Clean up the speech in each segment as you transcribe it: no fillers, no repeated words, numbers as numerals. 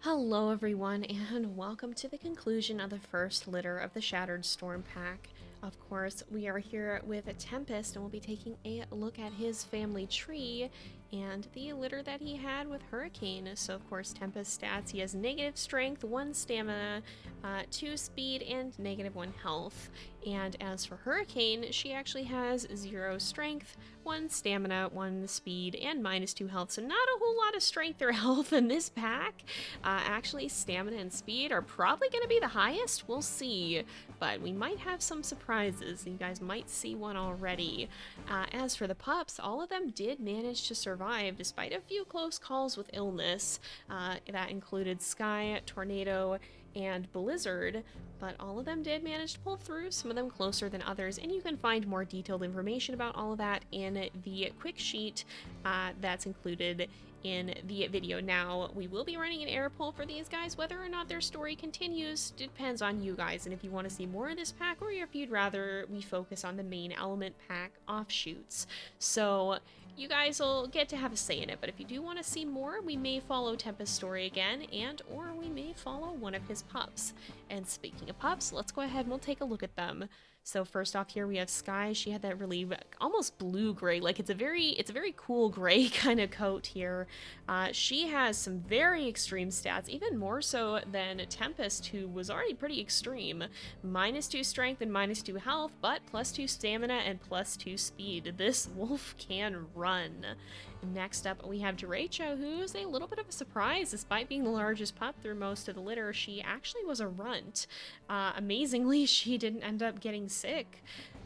Hello everyone, and welcome to the conclusion of the first litter of the Shattered Storm pack. Of course, we are here with a Tempest, and we'll be taking a look at his family tree and the litter that he had with Hurricane. So of course, Tempest stats, he has negative strength, 1 stamina, 2 speed, and -1 health. And as for Hurricane, she actually has 0 strength, 1 stamina, 1 speed, and -2 health. So not a whole lot of strength or health in this pack. Actually, stamina and speed are probably going to be the highest. We'll see, but we might have some surprises. You guys might see one already. As for the pups, all of them did manage to survive despite a few close calls with illness. That included Skye, Tornado, and Blizzard, but all of them did manage to pull through, some of them closer than others, and you can find more detailed information about all of that in the quick sheet that's included in the video. Now, we will be running an air poll for these guys. Whether or not their story continues depends on you guys, and if you want to see more of this pack, or if you'd rather we focus on the main element pack offshoots. So you guys will get to have a say in it, but if you do want to see more, we may follow Tempest's story again, and or we may follow one of his pups. And speaking of pups, let's go ahead and we'll take a look at them. So first off here we have Skye. She had that really almost blue-gray, like it's a very cool gray kind of coat here. She has some very extreme stats, even more so than Tempest, who was already pretty extreme. -2 strength and -2 health, but +2 stamina and +2 speed. This wolf can run. Next up, we have Derecho, who's a little bit of a surprise. Despite being the largest pup through most of the litter, she actually was a runt. Amazingly, she didn't end up getting sick,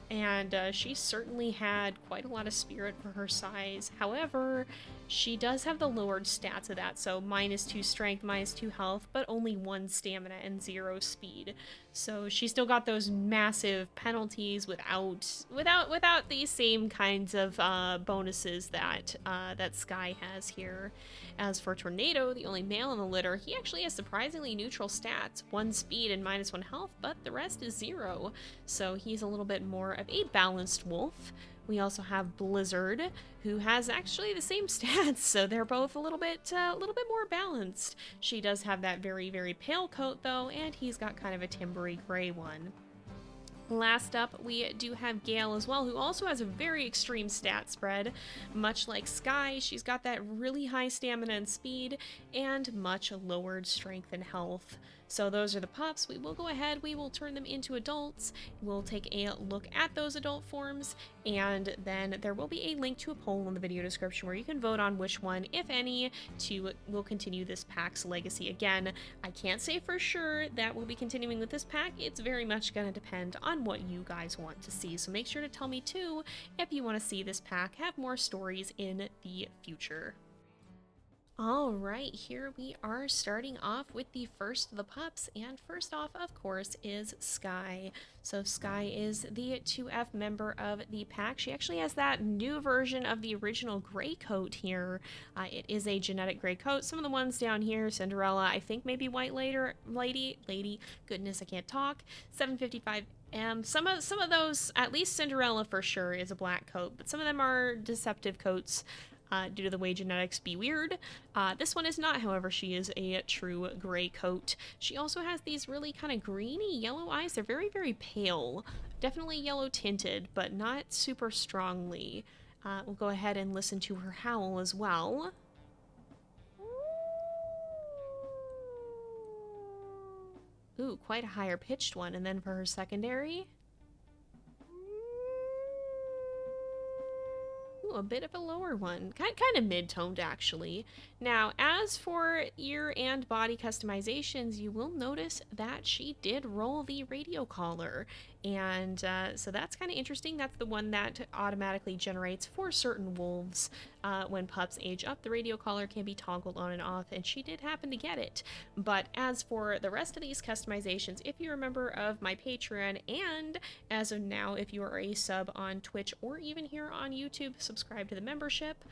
and she certainly had quite a lot of spirit for her size. However, she does have the lowered stats of that, so -2 strength, -2 health, but only 1 stamina and 0 speed. So she still got those massive penalties without the same kinds of bonuses that that Skye has here. As for Tornado, the only male in the litter, he actually has surprisingly neutral stats, 1 speed and -1 health, but the rest is 0. So he's a little bit more of a balanced wolf. We also have Blizzard, who has actually the same stats, so they're both a little bit more balanced. She does have that very pale coat though, and he's got kind of a timbery gray one. Last up, we do have Gale as well, who also has a very extreme stat spread. Much like Skye, she's got that really high stamina and speed, and much lowered strength and health. So those are the pups. We will go ahead, we will turn them into adults. We'll take a look at those adult forms, and then there will be a link to a poll in the video description where you can vote on which one, if any, will continue this pack's legacy. Again, I can't say for sure that we'll be continuing with this pack. It's very much going to depend on what you guys want to see. So make sure to tell me too if you want to see this pack have more stories in the future. All right, here we are starting off with the first of the pups, and first off, of course, is Skye. So Skye is the 2F member of the pack. She actually has that new version of the original gray coat here. It is a genetic gray coat. Some of the ones down here, Cinderella, I think maybe White Lady, goodness, I can't talk, 755. Some of those, at least Cinderella for sure, is a black coat, but some of them are deceptive coats. Due to the way genetics be weird. This one is not, however. She is a true gray coat. She also has these really kind of greeny yellow eyes. They're very pale. Definitely yellow tinted, but not super strongly. We'll go ahead and listen to her howl as well. Ooh, quite a higher pitched one. And then for her secondary, a bit of a lower one, kind of mid-toned actually. Now, as for ear and body customizations, you will notice that she did roll the radio collar, and so that's kind of interesting. That's the one that automatically generates for certain wolves. When pups age up, the radio collar can be toggled on and off, and she did happen to get it. But as for the rest of these customizations, if you're a member of my Patreon, and as of now, if you are a sub on Twitch or even here on YouTube, subscribe to the membership,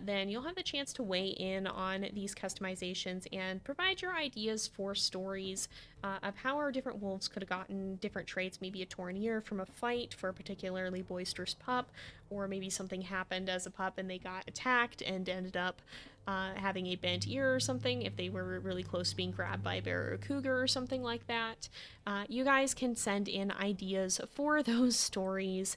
then you'll have the chance to weigh in on these customizations and provide your ideas for stories of how our different wolves could have gotten different traits, maybe a torn ear from a fight for a particularly boisterous pup, or maybe something happened as a pup and they got attacked and ended up having a bent ear or something if they were really close to being grabbed by a bear or a cougar or something like that. You guys can send in ideas for those stories.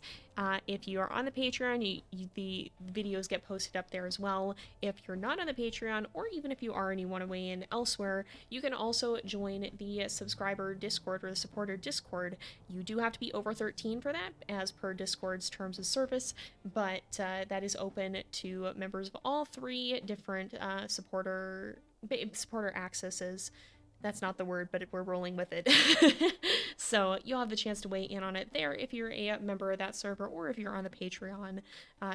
If you are on the Patreon, the videos get posted up there as well. If you're not on the Patreon, or even if you are and you want to weigh in elsewhere, you can also join the subscriber Discord or the supporter Discord. You do have to be over 13 for that, as per Discord's terms of service, but that is open to members of all three different supporter accesses. That's not the word, but we're rolling with it. So you'll have the chance to weigh in on it there if you're a member of that server, or if you're on the Patreon,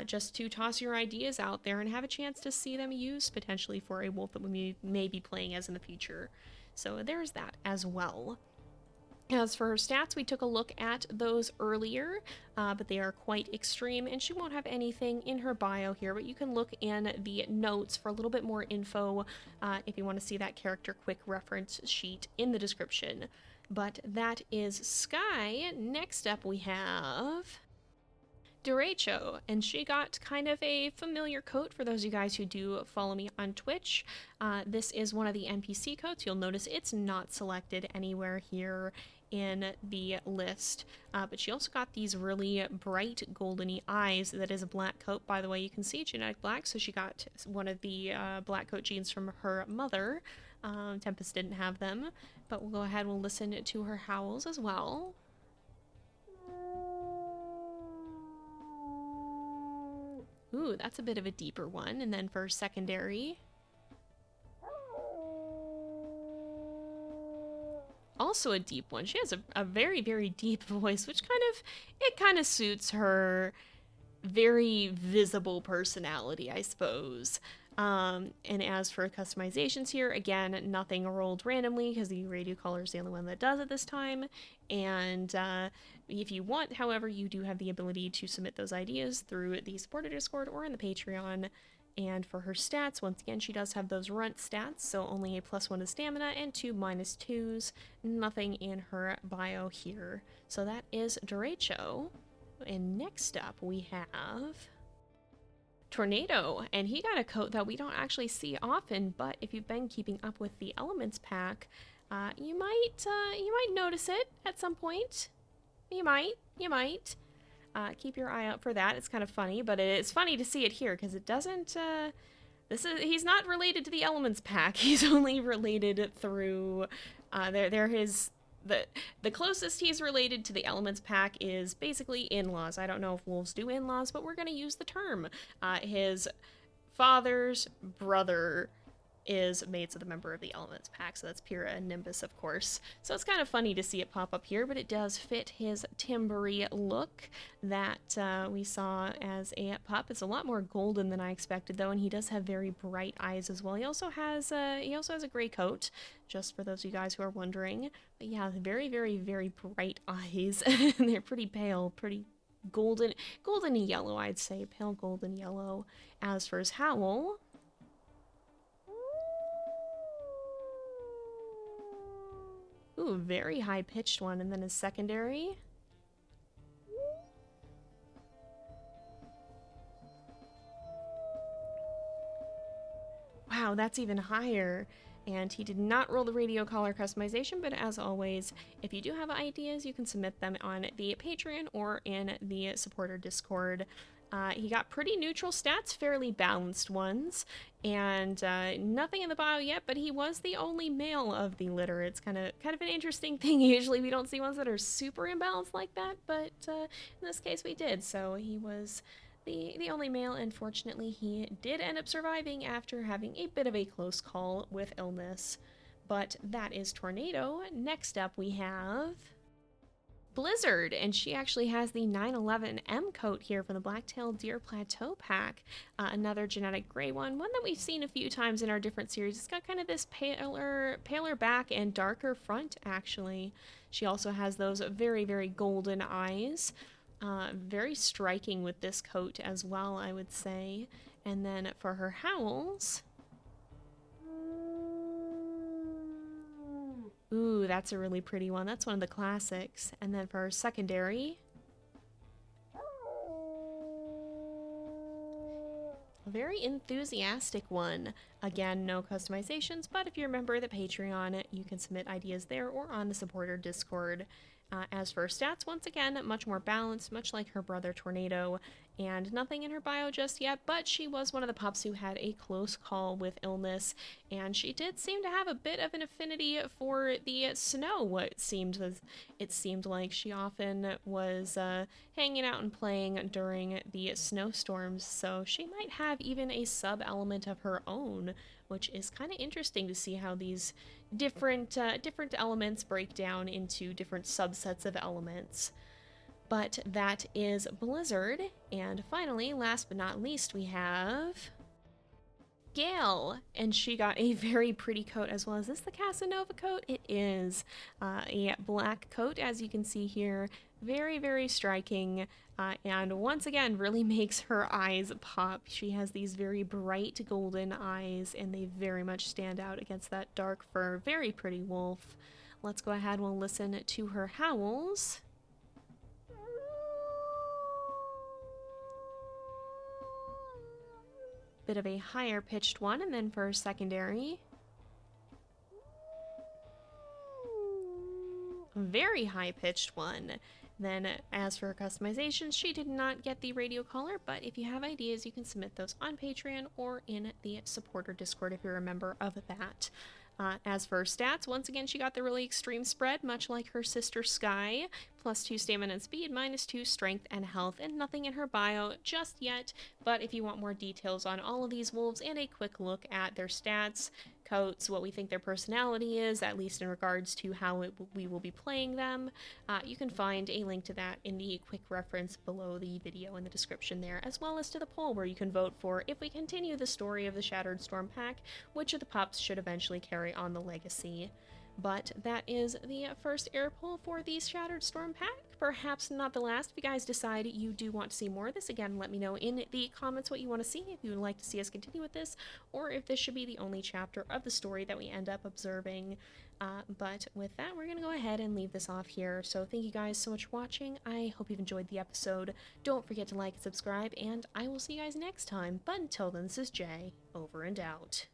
just to toss your ideas out there and have a chance to see them used potentially for a wolf that we may be playing as in the future. So there's that as well. As for her stats, we took a look at those earlier, but they are quite extreme, and she won't have anything in her bio here, but you can look in the notes for a little bit more info if you want to see that character quick reference sheet in the description. But that is Skye. Next up we have Derecho, and she got kind of a familiar coat for those of you guys who do follow me on Twitch. This is one of the NPC coats. You'll notice it's not selected anywhere here in the list, but she also got these really bright goldeny eyes. That is a black coat, by the way. You can see genetic black, so she got one of the black coat genes from her mother. Tempest didn't have them, but we'll go ahead and we'll listen to her howls as well. Ooh, that's a bit of a deeper one. And then for secondary, also a deep one. She has a very, very deep voice, which kind of suits her very visible personality, I suppose. And as for customizations here, again, nothing rolled randomly because the radio caller is the only one that does it this time. And if you want, however, you do have the ability to submit those ideas through the supporter Discord or in the Patreon. And for her stats, once again, she does have those runt stats, so only a +1 to stamina and 2 -2s. Nothing in her bio here. So that is Derecho. And next up we have Tornado, and he got a coat that we don't actually see often, but if you've been keeping up with the Elements pack, you might notice it at some point. You might. Keep your eye out for that. It's kind of funny, but it's funny to see it here because it doesn't. He's not related to the Elements pack. He's only related through. The closest he's related to the Elements pack is basically in-laws. I don't know if wolves do in-laws, but we're going to use the term. His father's brother is mates with a member of the Elements pack, so that's Pyrrha and Nimbus, of course. So it's kind of funny to see it pop up here, but it does fit his timbery look that we saw as a pup. It's a lot more golden than I expected, though, and he does have very bright eyes as well. He also has a gray coat, just for those of you guys who are wondering. But yeah, very, very, very bright eyes. They're pretty pale, pretty golden yellow, I'd say, pale golden yellow. As for his howl, ooh, very high-pitched one. And then his secondary, wow, that's even higher. And he did not roll the radio collar customization, but as always, if you do have ideas, you can submit them on the Patreon or in the supporter Discord. He got pretty neutral stats, fairly balanced ones, and nothing in the bio yet, but he was the only male of the litter. It's kind of an interesting thing. Usually we don't see ones that are super imbalanced like that, but in this case we did. So he was the only male, and fortunately he did end up surviving after having a bit of a close call with illness. But that is Tornado. Next up we have Blizzard, and she actually has the 911 M coat here from the Blacktail Deer Plateau pack. Another genetic gray one that we've seen a few times in our different series. It's got kind of this paler back and darker front, actually. She also has those very, very golden eyes. Very striking with this coat as well, I would say. And then for her howls, Ooh, that's a really pretty one. That's one of the classics. And then for secondary, a very enthusiastic one. Again, no customizations, but if you're a member of the Patreon, you can submit ideas there or on the supporter Discord. As for stats, once again, much more balanced, much like her brother Tornado, and nothing in her bio just yet, but she was one of the pups who had a close call with illness, and she did seem to have a bit of an affinity for the snow. It seemed like she often was hanging out and playing during the snowstorms, so she might have even a sub element of her own, which is kind of interesting to see how these different elements break down into different subsets of elements. But that is Blizzard. And finally, last but not least, we have Gale, and she got a very pretty coat as well. Is this the Casanova coat? It is a black coat, as you can see here. Very, very striking, and once again, really makes her eyes pop. She has these very bright golden eyes, and they very much stand out against that dark fur. Very pretty wolf. Let's go ahead and we'll listen to her howls. Bit of a higher pitched one, and then for secondary, a very high pitched one. Then as for customization, she did not get the radio collar, but if you have ideas, you can submit those on Patreon or in the supporter Discord if you're a member of that. As for stats, once again, she got the really extreme spread, much like her sister Skye. +2 stamina and speed, -2 strength and health, and nothing in her bio just yet. But if you want more details on all of these wolves and a quick look at their stats, coats, what we think their personality is, at least in regards to how we will be playing them, you can find a link to that in the quick reference below the video in the description there, as well as to the poll where you can vote for, if we continue the story of the Shattered Storm pack, which of the pups should eventually carry on the legacy. But that is the first air poll for the Shattered Storm pack. Perhaps not the last. If you guys decide you do want to see more of this, again, let me know in the comments what you want to see, if you would like to see us continue with this, or if this should be the only chapter of the story that we end up observing. But with that, we're going to go ahead and leave this off here. So thank you guys so much for watching. I hope you've enjoyed the episode. Don't forget to like and subscribe, and I will see you guys next time. But until then, this is Jay, over and out.